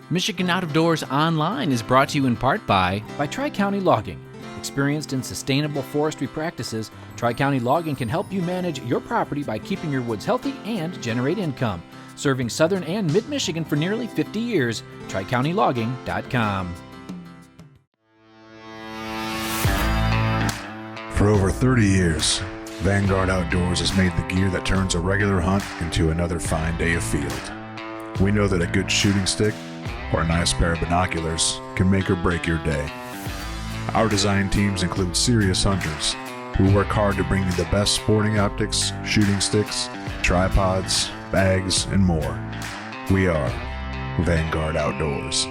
Michigan Out of Doors Online is brought to you in part by Tri-County Logging. Experienced in sustainable forestry practices, Tri-County Logging can help you manage your property by keeping your woods healthy and generate income. Serving southern and mid-Michigan for nearly 50 years, TriCountyLogging.com. For over 30 years, Vanguard Outdoors has made the gear that turns a regular hunt into another fine day of field. We know that a good shooting stick or a nice pair of binoculars can make or break your day. Our design teams include serious hunters who work hard to bring you the best sporting optics, shooting sticks, tripods, bags, and more. We are Vanguard Outdoors.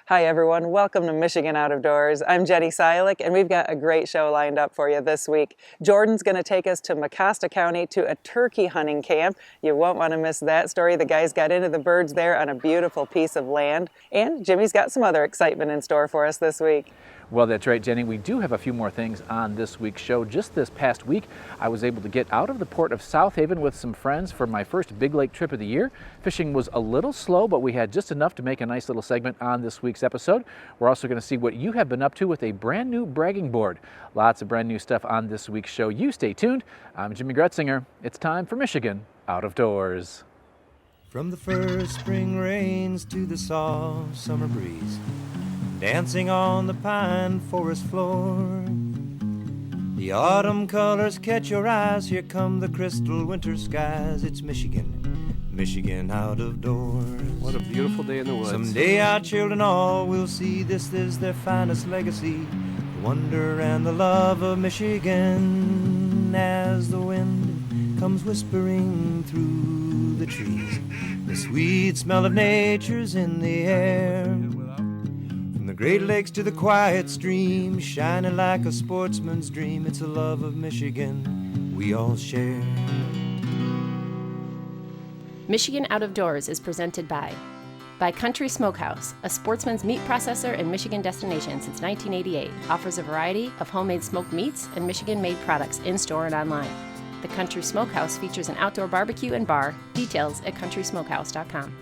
Hi everyone, welcome to Michigan Out of Doors. I'm Jenny Silik and we've got a great show lined up for you this week. Jordan's going to take us to Mecosta County to a turkey hunting camp. You won't want to miss that story. The guys got into the birds there on a beautiful piece of land. And Jimmy's got some other excitement in store for us this week. Well, that's right, Jenny. We do have a few more things on this week's show. Just this past week, I was able to get out of the port of South Haven with some friends for my first big lake trip of the year. Fishing was a little slow, but we had just enough to make a nice little segment on this week's episode. We're also going to see what you have been up to with a brand new bragging board. Lots of brand new stuff on this week's show. You stay tuned. I'm Jimmy Gretzinger. It's time for Michigan Out of Doors. From the first spring rains to the soft summer breeze, dancing on the pine forest floor, the autumn colors catch your eyes. Here come the crystal winter skies. It's Michigan, Michigan out of doors. What a beautiful day in the woods. Someday our children all will see this is their finest legacy, the wonder and the love of Michigan. As the wind comes whispering through the trees, the sweet smell of nature's in the air. From the Great Lakes to the quiet stream, shining like a sportsman's dream, it's a love of Michigan we all share. Michigan Out of Doors is presented by Country Smokehouse, a sportsman's meat processor and Michigan destination since 1988. Offers a variety of homemade smoked meats and Michigan-made products in-store and online. The Country Smokehouse features an outdoor barbecue and bar. Details at countrysmokehouse.com.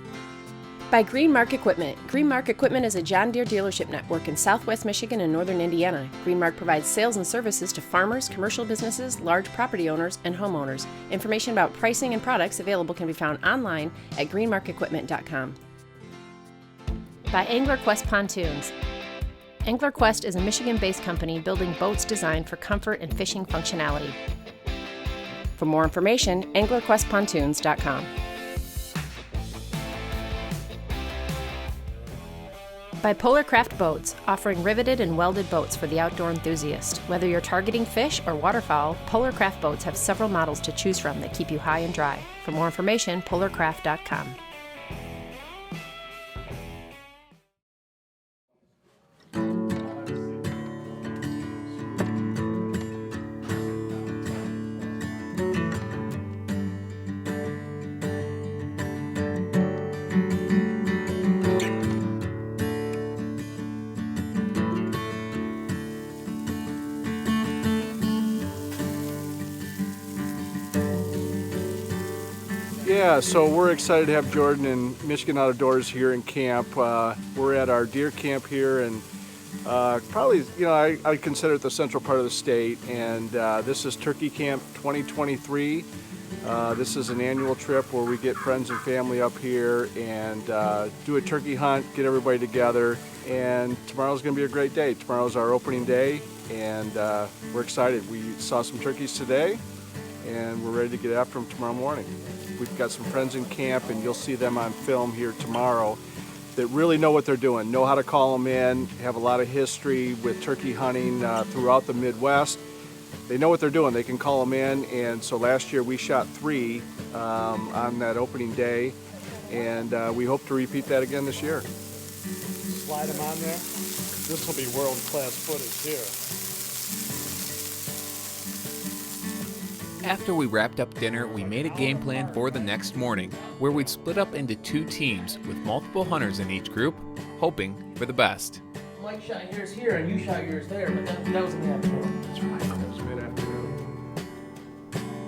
By Greenmark Equipment. Greenmark Equipment is a John Deere dealership network in southwest Michigan and northern Indiana. Greenmark provides sales and services to farmers, commercial businesses, large property owners, and homeowners. Information about pricing and products available can be found online at greenmarkequipment.com. By AnglerQuest Pontoons. AnglerQuest is a Michigan-based company building boats designed for comfort and fishing functionality. For more information, anglerquestpontoons.com. By Polar Craft Boats, offering riveted and welded boats for the outdoor enthusiast. Whether you're targeting fish or waterfowl, Polar Craft Boats have several models to choose from that keep you high and dry. For more information, polarcraft.com. Yeah, so we're excited to have Jordan and Michigan Out of Doors here in camp. We're at our deer camp here, and probably, I consider it the central part of the state. And this is Turkey Camp 2023. This is an annual trip where we get friends and family up here and do a turkey hunt, get everybody together. And tomorrow's going to be a great day. Tomorrow's our opening day, and we're excited. We saw some turkeys today, and we're ready to get after them tomorrow morning. We've got some friends in camp, and you'll see them on film here tomorrow that really know what they're doing, know how to call them in, have a lot of history with turkey hunting throughout the Midwest. They know what they're doing. They can call them in, and so last year we shot 3 on that opening day, and we hope to repeat that again this year. Slide them on there. This will be world-class footage here. After we wrapped up dinner, we made a game plan for the next morning, where we'd split up into 2 teams with multiple hunters in each group, hoping for the best. Mike shot yours here and you shot yours there, but that was in the afternoon. That's right, that was mid-afternoon.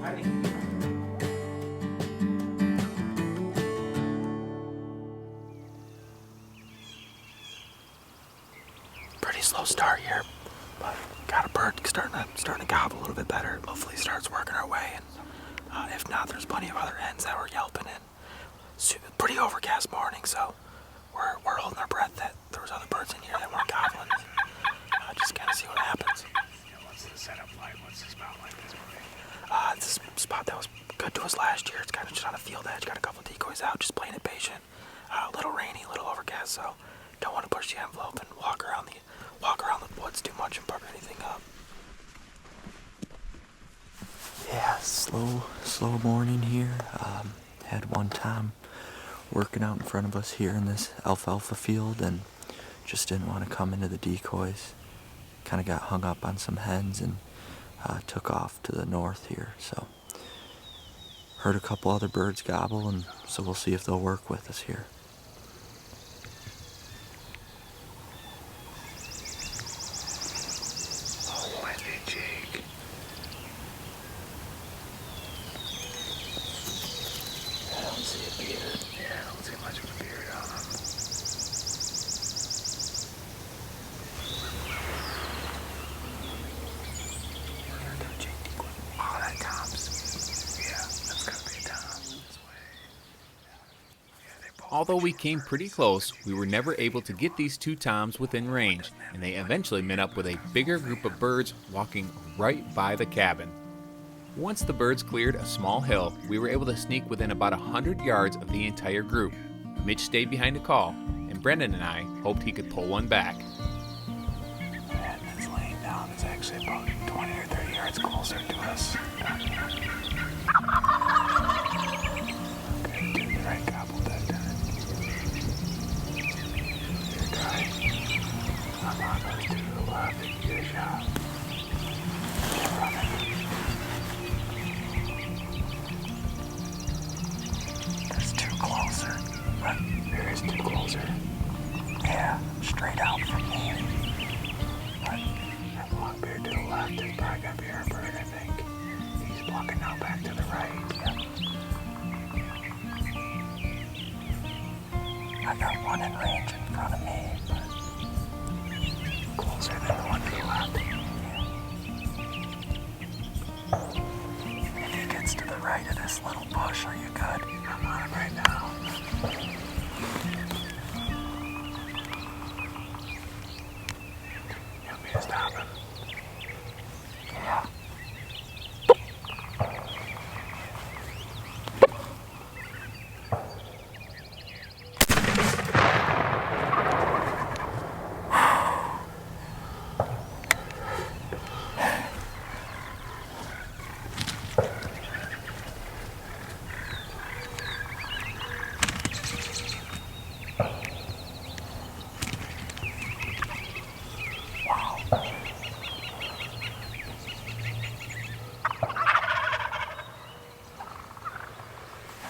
I think pretty slow start here, but got a bird starting to gobble a little bit better. Hopefully starts working our way, and if not, there's plenty of other hens that were yelping. And pretty overcast morning, so we're holding our breath that there was other birds in here that weren't gobbling. Just kind of see what happens. What's the setup like? What's the spot like this morning? It's a spot that was good to us last year. It's kind of just on a field edge. Got a couple decoys out, just playing it patient. A little rainy, a little overcast, so don't want to push the envelope and walk around the woods too much and bugger anything up. Yeah, slow morning here. Had one time working out in front of us here in this alfalfa field and just didn't want to come into the decoys. Kind of got hung up on some hens and took off to the north here. So heard a couple other birds gobble, and so we'll see if they'll work with us here. Oh, might be Jake. I don't see a beard. Yeah, I don't see much of a beard on him. Oh, that Tom's. Yeah, that's gotta be Tom. This way. Yeah, they both. Although we came pretty close, we were never able to get these two toms within range, and they eventually met up with a bigger group of birds walking right by the cabin. Once the birds cleared a small hill, we were able to sneak within about 100 yards of the entire group. Mitch stayed behind to call, and Brendan and I hoped he could pull one back. That that's laying down is actually about 20 or 30 yards closer to us. Okay, do the right gobble that time. Here, guy. I'm on those two to the left. You get a shot. Keep running. That's too closer. But there is too closer. Yeah, straight out from me. But that long beard to the left is probably gonna be our bird, I think. He's blocking now back to the right. Yep. I got one in range in front of me, but closer than the one to the left. If he gets to the right of this little bush, are you good? I'm on it right now. You want me to stop him? Yeah.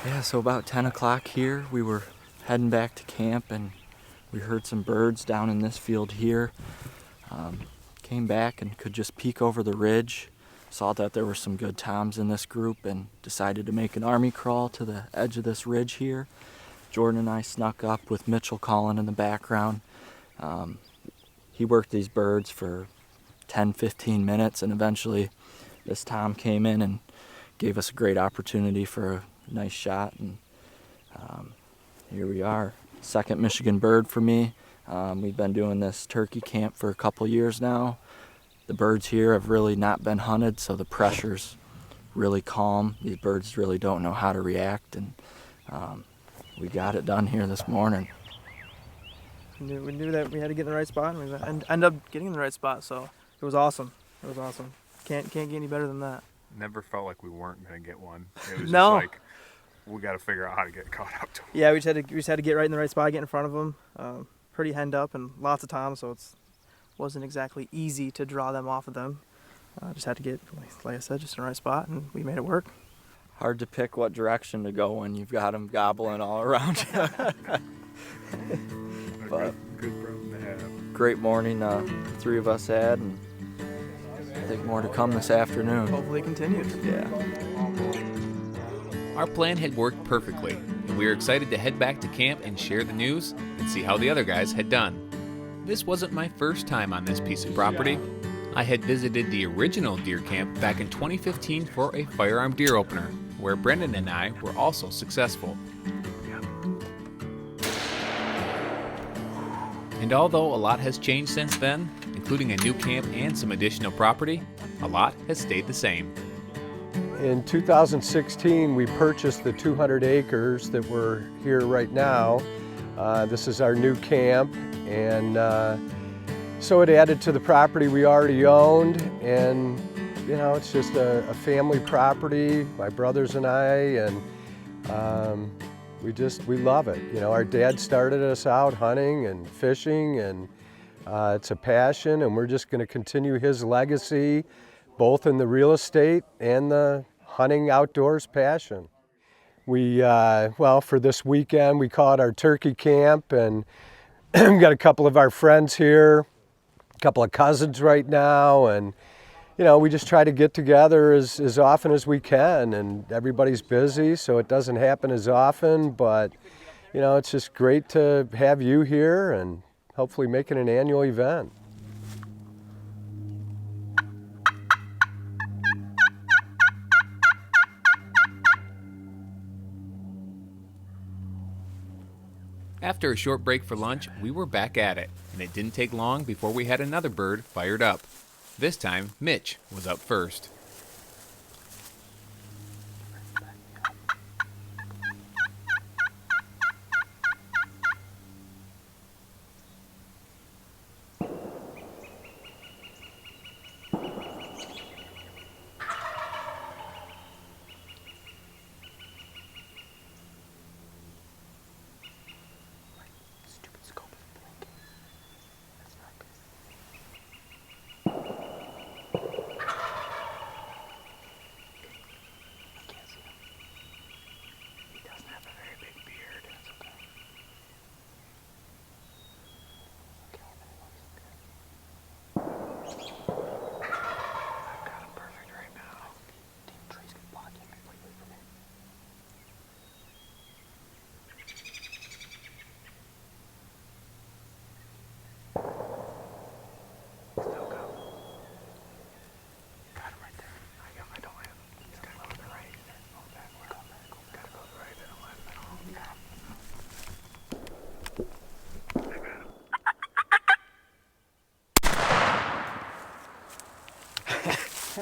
Yeah, so about 10 o'clock here, we were heading back to camp and we heard some birds down in this field here. Came back and could just peek over the ridge, saw that there were some good toms in this group and decided to make an army crawl to the edge of this ridge here. Jordan and I snuck up with Mitchell calling in the background. He worked these birds for 10-15 minutes and eventually this tom came in and gave us a great opportunity for a nice shot, and here we are. Second Michigan bird for me. We've been doing this turkey camp for a couple years now. The birds here have really not been hunted, so the pressure's really calm. These birds really don't know how to react, and we got it done here this morning. We knew that we had to get in the right spot, and we ended up getting in the right spot, so it was awesome. It was awesome. Can't get any better than that. Never felt like we weren't going to get one. It was No. just like, we got to figure out how to get caught up to them. Yeah, we just had to get right in the right spot, get in front of them. Pretty henned up and lots of toms, so it wasn't exactly easy to draw them off of them. Just had to get, like I said, just in the right spot, and we made it work. Hard to pick what direction to go when you've got them gobbling all around you. But Good problem to have. great morning the three of us had, and I think more to come this afternoon. Hopefully it continues. Yeah. Our plan had worked perfectly, and we were excited to head back to camp and share the news and see how the other guys had done. This wasn't my first time on this piece of property. I had visited the original deer camp back in 2015 for a firearm deer opener, where Brendan and I were also successful. And although a lot has changed since then, including a new camp and some additional property, a lot has stayed the same. In 2016, we purchased the 200 acres that we're here right now. This is our new camp, and so it added to the property we already owned, and you know, it's just a family property, my brothers and I, and we love it. You know, our dad started us out hunting and fishing, and it's a passion, and we're just going to continue his legacy, both in the real estate and the hunting outdoors passion. We, well, for this weekend, we call it our turkey camp, and we've got a couple of our friends here, a couple of cousins right now, and you know, we just try to get together as often as we can, and everybody's busy, so it doesn't happen as often, but you know, it's just great to have you here and hopefully make it an annual event. After a short break for lunch, we were back at it, and it didn't take long before we had another bird fired up. This time, Mitch was up first.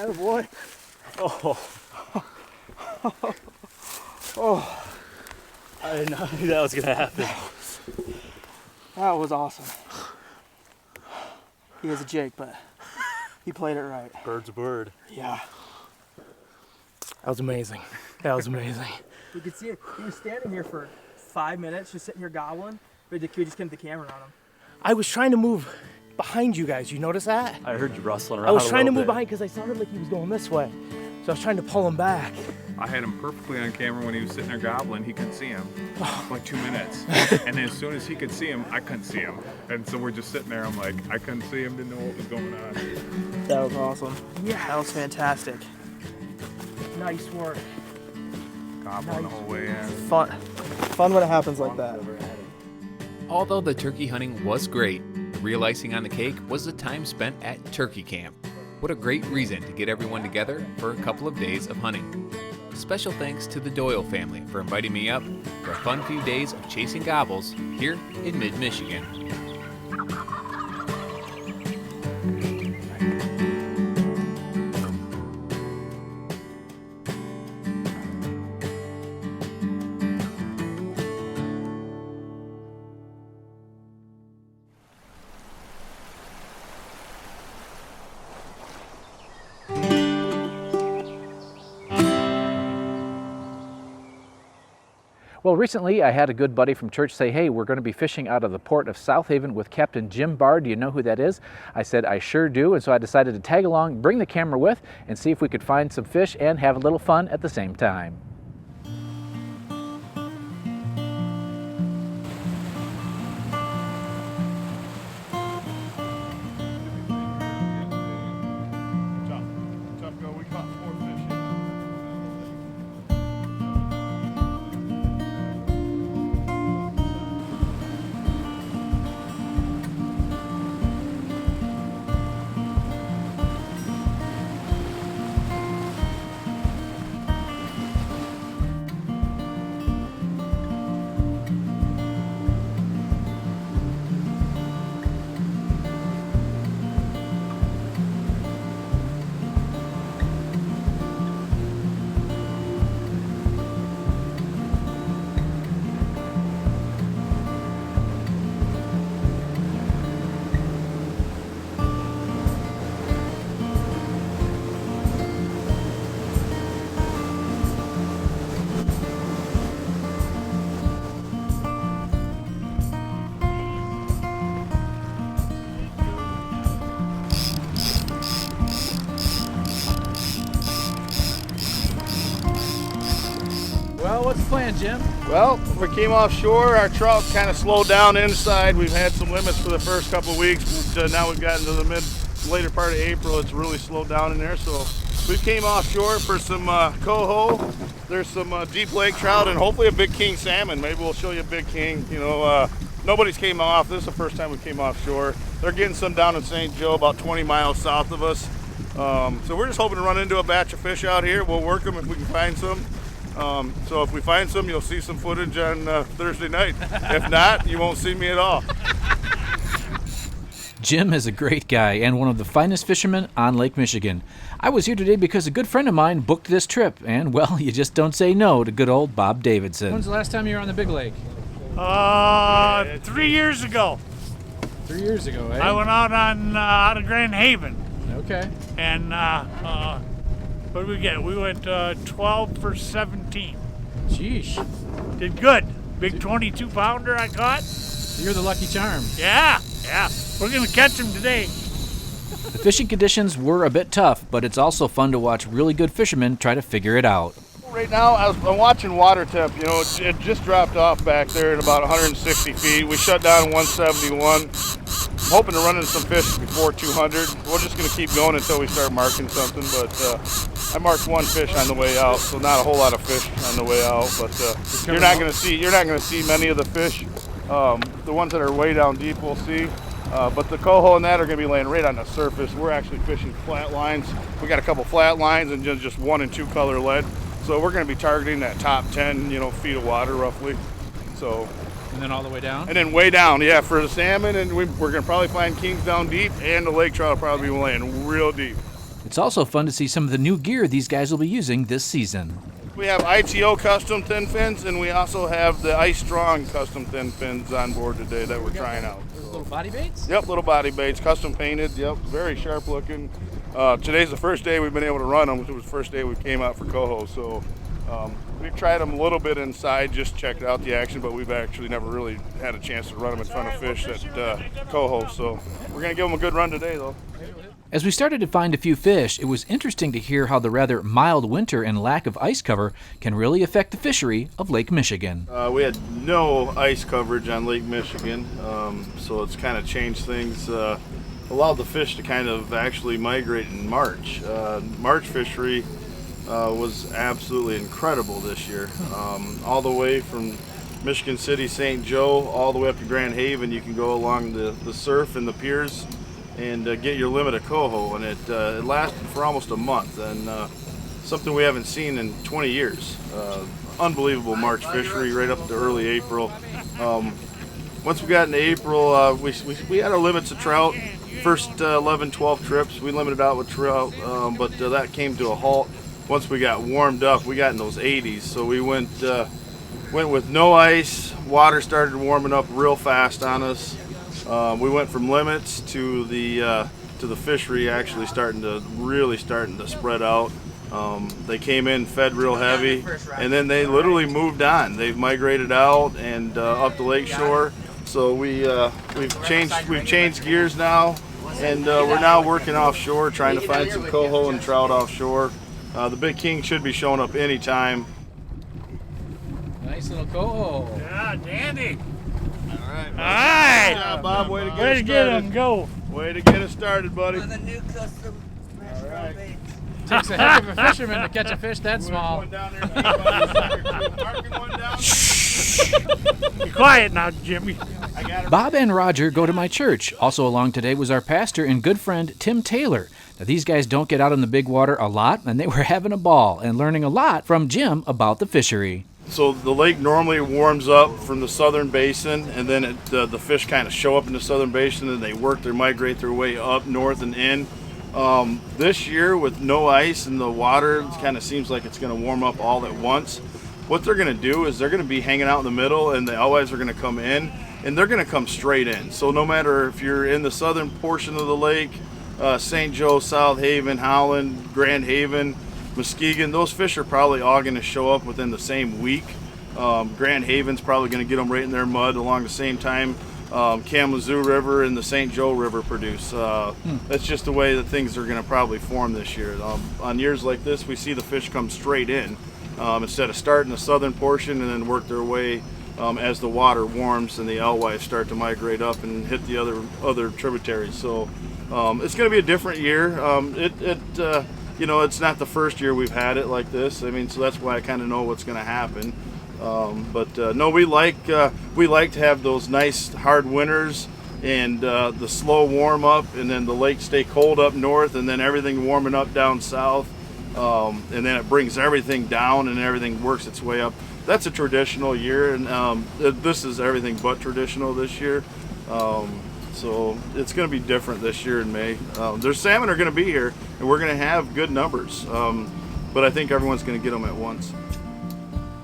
Attaboy. Oh. Oh. I did not think that was gonna happen. That was awesome. He has a Jake, but he played it right. Bird's a bird. Yeah. That was amazing. That was amazing. You could see it. He was standing here for 5 minutes, just sitting here gobbling. But we just couldn't get the camera on him. I was trying to move behind you guys. You notice that? I heard you rustling around. I was trying to move behind because I sounded like he was going this way. So I was trying to pull him back. I had him perfectly on camera when he was sitting there gobbling. He couldn't see him for like 2 minutes. And then as soon as he could see him, I couldn't see him. And so we're just sitting there. I'm like, I couldn't see him, didn't know what was going on. That was awesome. Yeah. That was fantastic. Nice work. Gobbling the whole way in. Fun when it happens like that. Although the turkey hunting was great, the real icing on the cake was the time spent at turkey camp. What a great reason to get everyone together for a couple of days of hunting. Special thanks to the Doyle family for inviting me up for a fun few days of chasing gobbles here in mid-Michigan. Well, recently I had a good buddy from church say, hey, we're going to be fishing out of the port of South Haven with Captain Jim Barr. Do you know who that is? I said, I sure do. And so I decided to tag along, bring the camera with, and see if we could find some fish and have a little fun at the same time. Tough go. We caught 4 fish. plan, Jim? Well, we came offshore. Our trout kind of slowed down inside. We've had some limits for the first couple of weeks, but now we've gotten to the later part of April. It's really slowed down in there. So we came offshore for some coho. There's some deep lake trout and hopefully a big king salmon. Maybe we'll show you a big king. You know, nobody's came off. This is the first time we came offshore. They're getting some down in St. Joe, about 20 miles south of us. So we're just hoping to run into a batch of fish out here. We'll work them if we can find some. So if we find some, you'll see some footage on Thursday night. If not, you won't see me at all. Jim is a great guy and one of the finest fishermen on Lake Michigan. I was here today because a good friend of mine booked this trip, and, well, you just don't say no to good old Bob Davidson. When's the last time you were on the big lake? 3 years ago. 3 years ago, eh? I went out on out of Grand Haven. Okay. And what did we get? We went 12 for 17. Sheesh. Did good. Big 22 pounder I caught. You're the lucky charm. Yeah. We're gonna catch him today. The fishing conditions were a bit tough, but it's also fun to watch really good fishermen try to figure it out. Right now, I'm watching water temp. You know, it just dropped off back there at about 160 feet. We shut down at 171. I'm hoping to run into some fish before 200. We're just going to keep going until we start marking something. But I marked one fish on the way out, so not a whole lot of fish on the way out. But you're not going to see many of the fish. The ones that are way down deep, we'll see. But the coho and that are going to be laying right on the surface. We're actually fishing flat lines. We got a couple flat lines and just 1 and 2 color lead. So we're going to be targeting that top 10, feet of water roughly. So. And then all the way down? And then way down, yeah, for the salmon. And we're going to probably find kings down deep, and the lake trout will probably be laying real deep. It's also fun to see some of the new gear these guys will be using this season. We have ITO custom thin fins, and we also have the Ice Strong custom thin fins on board today that we're trying out. Little body baits? Yep, little body baits, custom painted. Yep, very sharp looking. Today's the first day we've been able to run them. It was the first day we came out for coho, so we've tried them a little bit inside, just checked out the action, but we've actually never really had a chance to run them in front of fish at coho. So we're gonna give them a good run today, though. As we started to find a few fish, it was interesting to hear how the rather mild winter and lack of ice cover can really affect the fishery of Lake Michigan. We had no ice coverage on Lake Michigan, so it's kind of changed things. Allowed the fish to kind of actually migrate in March. March fishery was absolutely incredible this year. All the way from Michigan City, St. Joe, all the way up to Grand Haven, you can go along the surf and the piers and get your limit of coho, and it lasted for almost a month, and something we haven't seen in 20 years. Unbelievable March fishery right up to early April. Once we got into April, we had our limits of trout. First 11, 12 trips, we limited out with trout, but that came to a halt. Once we got warmed up, we got in those 80s, so we went with no ice. Water started warming up real fast on us. We went from limits to the fishery actually starting to spread out. They came in, fed real heavy, and then they literally moved on. They've migrated out and up the lakeshore. So we've changed gears now, and we're now working offshore, trying to find some coho and trout offshore. The big king should be showing up anytime. Nice little coho. Yeah, dandy. All right. All right. Good job, Bob. Way to get Way us to get started. him go. Way to get us started, buddy. On the new custom All right. Takes a heck of a fisherman to catch a fish that small. Going down there and keep on the sucker, too. Marking one down. Be quiet now, Jimmy. I got her. Bob and Roger go to my church. Also along today was our pastor and good friend, Tim Taylor. Now, these guys don't get out in the big water a lot, and they were having a ball and learning a lot from Jim about the fishery. So the lake normally warms up from the southern basin, and then the fish kind of show up in the southern basin, and they migrate their way up north and in. This year, with no ice and the water, it kind of seems like it's going to warm up all at once. What they're going to do is they're going to be hanging out in the middle, and they always are going to come in, and they're going to come straight in. So no matter if you're in the southern portion of the lake, St. Joe, South Haven, Howland, Grand Haven, Muskegon, those fish are probably all going to show up within the same week. Grand Haven's probably going to get them right in their mud along the same time Kalamazoo River and the St. Joe River produce. That's just the way that things are going to probably form this year. On years like this, we see the fish come straight in. instead of starting the southern portion and then work their way as the water warms and the alewives start to migrate up and hit the other tributaries. So it's going to be a different year. You know, it's not the first year we've had it like this. I mean, so that's why I kind of know what's going to happen. No, we like to have those nice hard winters and the slow warm up, and then the lake stay cold up north, and then everything warming up down south, and then it brings everything down and everything works its way up. That's a traditional year, and this is everything but traditional this year. So it's going to be different this year in May. Their salmon are going to be here, and we're going to have good numbers, but I think everyone's going to get them at once.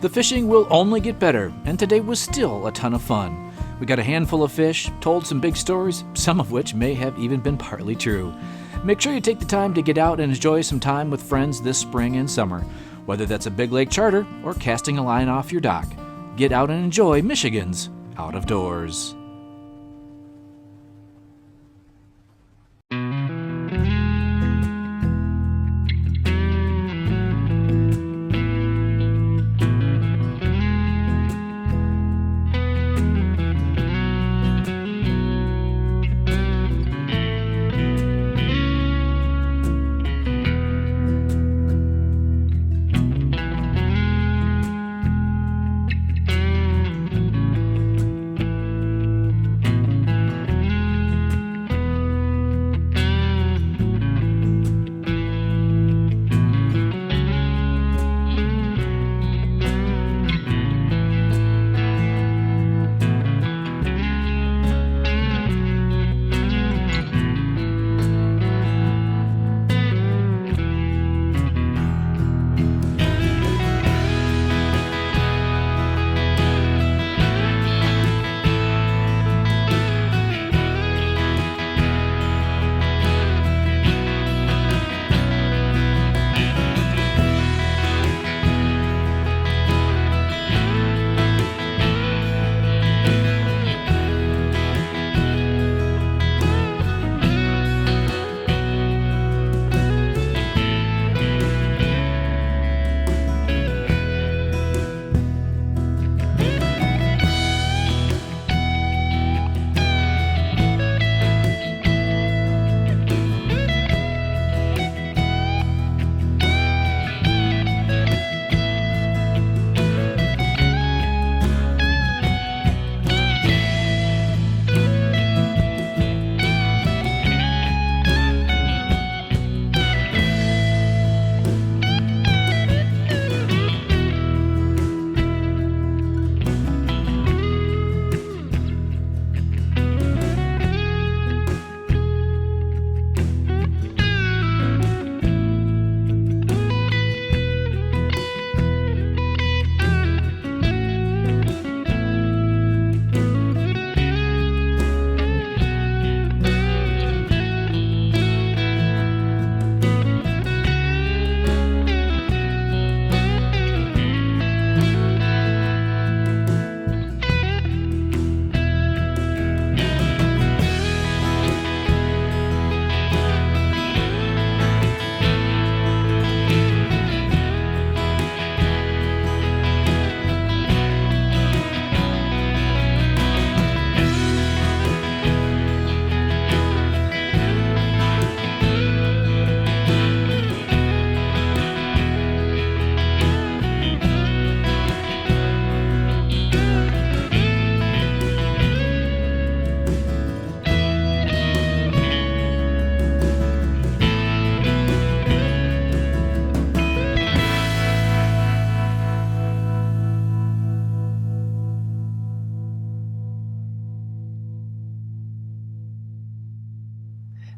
The fishing will only get better, and today was still a ton of fun. We got a handful of fish, told some big stories, some of which may have even been partly true. Make sure you take the time to get out and enjoy some time with friends this spring and summer, whether that's a big lake charter or casting a line off your dock. Get out and enjoy Michigan's Out of Doors.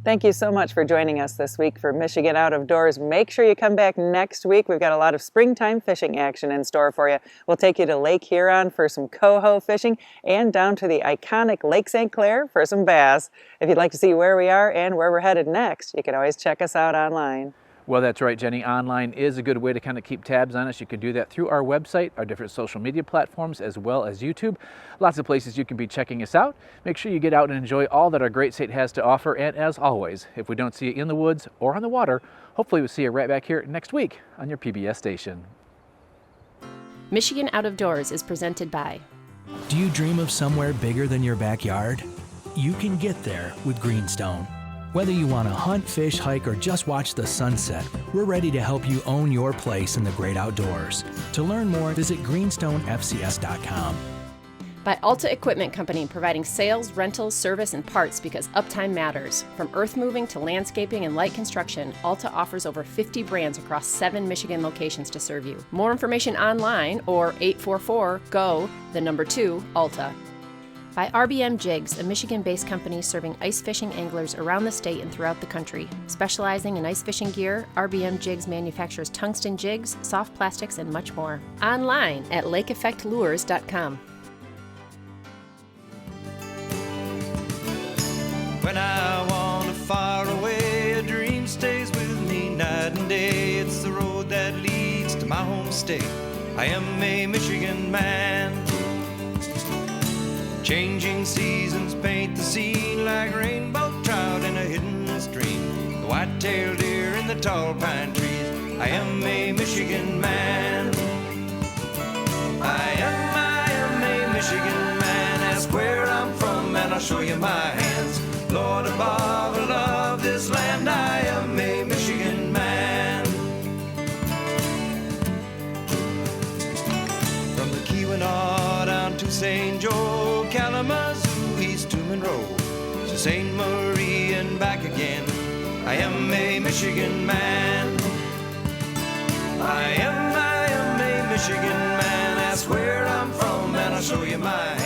Thank you so much for joining us this week for Michigan Out of Doors. Make sure you come back next week. We've got a lot of springtime fishing action in store for you. We'll take you to Lake Huron for some coho fishing and down to the iconic Lake St. Clair for some bass. If you'd like to see where we are and where we're headed next, you can always check us out online. Well, that's right, Jenny. Online is a good way to kind of keep tabs on us. You can do that through our website, our different social media platforms, as well as YouTube. Lots of places you can be checking us out. Make sure you get out and enjoy all that our great state has to offer. And as always, if we don't see you in the woods or on the water, hopefully we'll see you right back here next week on your PBS station. Michigan Out of Doors is presented by. Do you dream of somewhere bigger than your backyard? You can get there with Greenstone. Whether you want to hunt, fish, hike, or just watch the sunset, we're ready to help you own your place in the great outdoors. To learn more, visit greenstonefcs.com. By Alta Equipment Company, providing sales, rentals, service, and parts because uptime matters. From earth moving to landscaping and light construction, Alta offers over 50 brands across 7 Michigan locations to serve you. More information online or 844-GO-2-ALTA. By RBM Jigs, a Michigan-based company serving ice fishing anglers around the state and throughout the country. Specializing in ice fishing gear, RBM Jigs manufactures tungsten jigs, soft plastics, and much more. Online at lakeeffectlures.com. When I wander far away, a dream stays with me night and day. It's the road that leads to my home state. I am a Michigan man. Changing seasons paint the scene like rainbow trout in a hidden stream. The white-tailed deer in the tall pine trees. I am a Michigan man. I am a Michigan man. Ask where I'm from and I'll show you my hands. Lord above, I love this land. I am a Michigan man. From the Keweenaw down to St. Joe, Kalamazoo, East to Monroe, to St. Marie and back again. I am a Michigan man. I am a Michigan man. Ask where I'm from and I'll show you my